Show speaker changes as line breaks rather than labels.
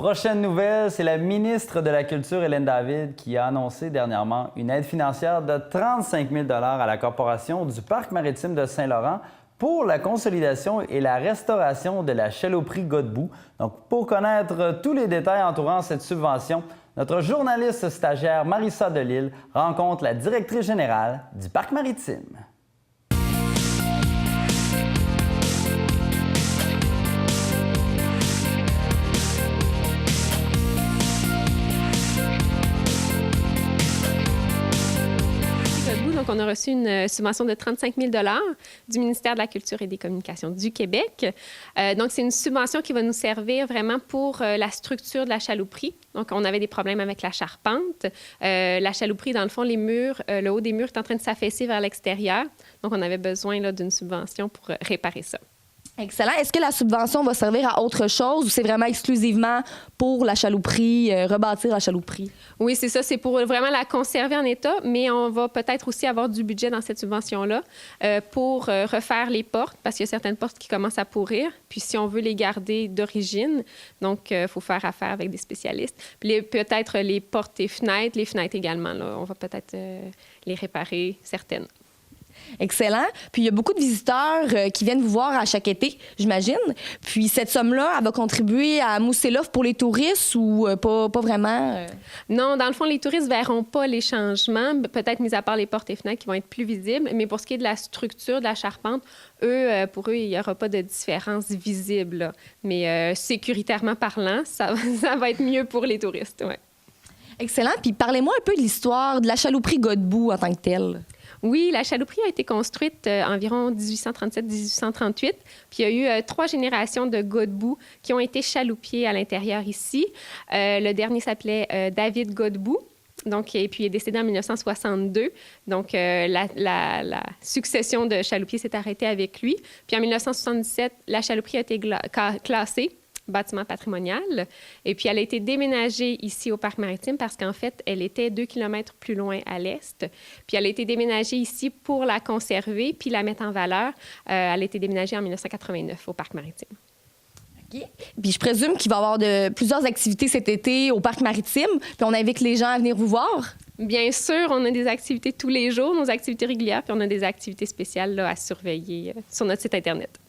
Prochaine nouvelle, c'est la ministre de la Culture, Hélène David, qui a annoncé dernièrement une aide financière de 35 000 $ à la Corporation du Parc maritime de Saint-Laurent pour la consolidation et la restauration de la chalouperie Godbout. Donc, pour connaître tous les détails entourant cette subvention, notre journaliste stagiaire Marissa Delille rencontre la directrice générale du Parc maritime.
Donc, on a reçu une subvention de 35 000 $ du ministère de la Culture et des Communications du Québec. Donc, c'est une subvention qui va nous servir vraiment pour la structure de la chalouperie. Donc, on avait des problèmes avec la charpente. La chalouperie, dans le fond, les murs, le haut des murs est en train de s'affaisser vers l'extérieur. Donc, on avait besoin là, d'une subvention pour réparer ça.
Excellent. Est-ce que la subvention va servir à autre chose ou c'est vraiment exclusivement pour la chalouperie, rebâtir la chalouperie?
Oui, c'est ça. C'est pour vraiment la conserver en état, mais on va peut-être aussi avoir du budget dans cette subvention-là pour refaire les portes, parce qu'il y a certaines portes qui commencent à pourrir. Puis si on veut les garder d'origine, donc il faut faire affaire avec des spécialistes. Puis peut-être les portes et fenêtres, les fenêtres également. Là, on va peut-être les réparer, certaines.
Excellent. Puis, il y a beaucoup de visiteurs qui viennent vous voir à chaque été, j'imagine. Puis, cette somme-là, elle va contribuer à mousser l'offre pour les touristes ou pas vraiment?
Non, dans le fond, les touristes ne verront pas les changements, peut-être mis à part les portes et fenêtres qui vont être plus visibles. Mais pour ce qui est de la structure, de la charpente, pour eux, il n'y aura pas de différence visible. Là. Mais sécuritairement parlant, ça va être mieux pour les touristes. Ouais.
Excellent. Puis, parlez-moi un peu de l'histoire de la chalouperie Godbout en tant que telle.
Oui, la chalouperie a été construite environ 1837-1838. Puis il y a eu 3 générations de Godbout qui ont été chaloupiers à l'intérieur ici. Le dernier s'appelait David Godbout. Donc, et puis il est décédé en 1962. Donc, la succession de chaloupiers s'est arrêtée avec lui. Puis en 1977, la chalouperie a été classée bâtiment patrimonial. Et puis, elle a été déménagée ici au Parc maritime parce qu'en fait, elle était 2 kilomètres plus loin à l'est. Puis, elle a été déménagée ici pour la conserver puis la mettre en valeur. Elle a été déménagée en 1989 au Parc maritime.
OK. Puis, je présume qu'il va y avoir plusieurs activités cet été au Parc maritime. Puis, on invite les gens à venir vous voir.
Bien sûr, on a des activités tous les jours, nos activités régulières, puis on a des activités spéciales là, à surveiller sur notre site Internet.